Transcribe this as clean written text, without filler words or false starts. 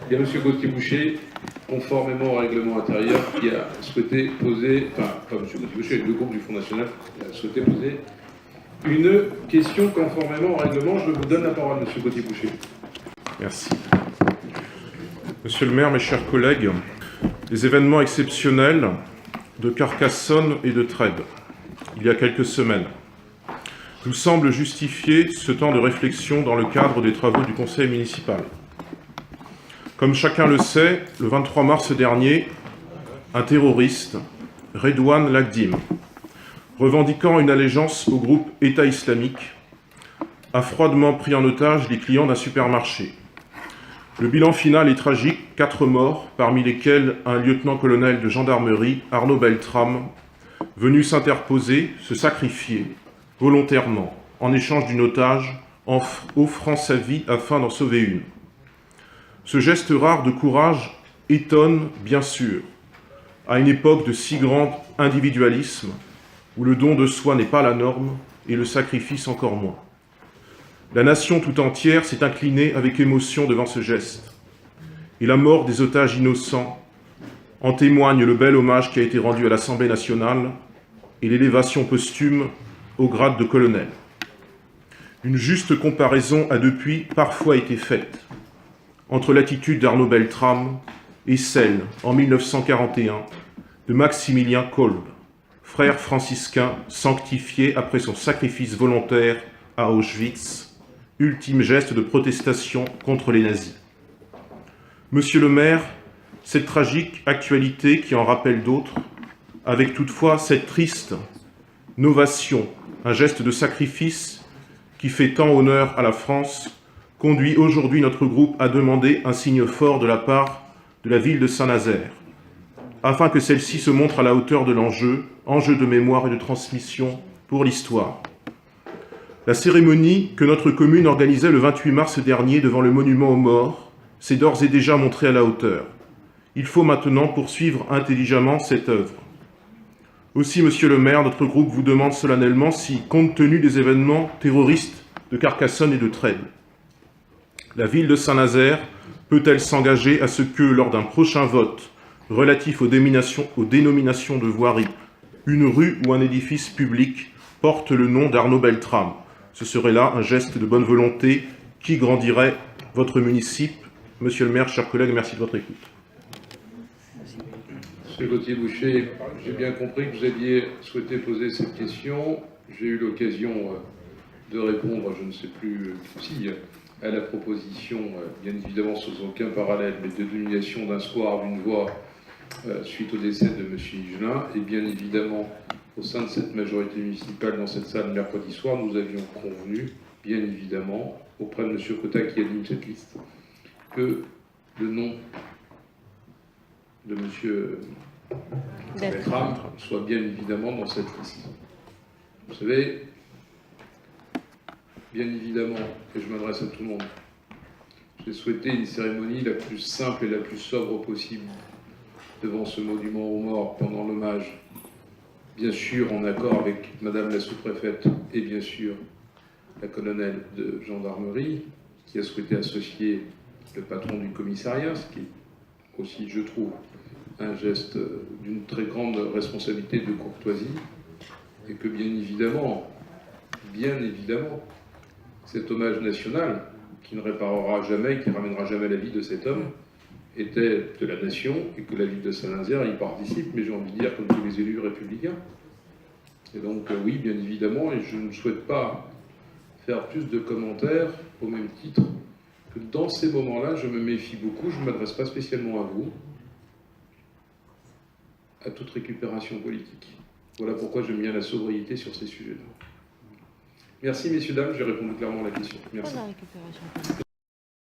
Il y a M. Gauthier-Boucher, conformément au règlement intérieur, qui a souhaité poser, enfin, pas M. Gauthier-Boucher, avec le groupe du Front National, qui a souhaité poser une question conformément au règlement. Je vous donne la parole, M. Gauthier-Boucher. Merci. Monsieur le maire, mes chers collègues, les événements exceptionnels de Carcassonne et de Trèbes, il y a quelques semaines, nous semblent justifier ce temps de réflexion dans le cadre des travaux du conseil municipal. Comme chacun le sait, le 23 mars dernier, un terroriste, Redouane Lagdim, revendiquant une allégeance au groupe État islamique, a froidement pris en otage les clients d'un supermarché. Le bilan final est tragique, 4 morts, parmi lesquels un lieutenant-colonel de gendarmerie, Arnaud Beltrame, venu s'interposer, se sacrifier, volontairement, en échange d'une otage, en offrant sa vie afin d'en sauver une. Ce geste rare de courage étonne, bien sûr, à une époque de si grand individualisme, où le don de soi n'est pas la norme et le sacrifice encore moins. La nation tout entière s'est inclinée avec émotion devant ce geste. Et la mort des otages innocents en témoigne le bel hommage qui a été rendu à l'Assemblée nationale et l'élévation posthume au grade de colonel. Une juste comparaison a depuis parfois été faite entre l'attitude d'Arnaud Beltrame et celle, en 1941, de Maximilien Kolbe, frère franciscain sanctifié après son sacrifice volontaire à Auschwitz, ultime geste de protestation contre les nazis. Monsieur le maire, cette tragique actualité qui en rappelle d'autres, avec toutefois cette triste novation, un geste de sacrifice qui fait tant honneur à la France, conduit aujourd'hui notre groupe à demander un signe fort de la part de la ville de Saint-Nazaire, afin que celle-ci se montre à la hauteur de l'enjeu, enjeu de mémoire et de transmission pour l'histoire. La cérémonie que notre commune organisait le 28 mars dernier devant le monument aux morts s'est d'ores et déjà montrée à la hauteur. Il faut maintenant poursuivre intelligemment cette œuvre. Aussi, monsieur le maire, notre groupe vous demande solennellement si, compte tenu des événements terroristes de Carcassonne et de Trèbes, la ville de Saint-Nazaire peut-elle s'engager à ce que, lors d'un prochain vote relatif aux dénominations de voirie, une rue ou un édifice public porte le nom d'Arnaud Beltrame? Ce serait là un geste de bonne volonté qui grandirait votre municipe. Monsieur le maire, chers collègues, merci de votre écoute. Monsieur Gauthier-Boucher, j'ai bien compris que vous aviez souhaité poser cette question. J'ai eu l'occasion de répondre, je ne sais plus si, à la proposition, bien évidemment sans aucun parallèle, mais de dénomination d'un square, d'une voie, suite au décès de M. Higelin. Et bien évidemment, au sein de cette majorité municipale, dans cette salle, mercredi soir, nous avions convenu, bien évidemment, auprès de M. Cotta qui anime cette liste, que le nom de M. Beltrame soit bien évidemment dans cette liste. Vous savez, bien évidemment, et je m'adresse à tout le monde, j'ai souhaité une cérémonie la plus simple et la plus sobre possible devant ce monument aux morts pendant l'hommage, bien sûr en accord avec Madame la sous-préfète et bien sûr la colonelle de gendarmerie qui a souhaité associer le patron du commissariat, ce qui est aussi, je trouve, un geste d'une très grande responsabilité de courtoisie, et que bien évidemment, cet hommage national, qui ne réparera jamais, qui ne ramènera jamais la vie de cet homme, était de la nation, et que la ville de Saint-Nazaire y participe, mais j'ai envie de dire comme tous les élus républicains. Et donc oui, bien évidemment, et je ne souhaite pas faire plus de commentaires au même titre que dans ces moments-là, je me méfie beaucoup, je ne m'adresse pas spécialement à vous, à toute récupération politique. Voilà pourquoi j'aime bien la sobriété sur ces sujets-là. Merci, messieurs, dames, j'ai répondu clairement à la question. Merci.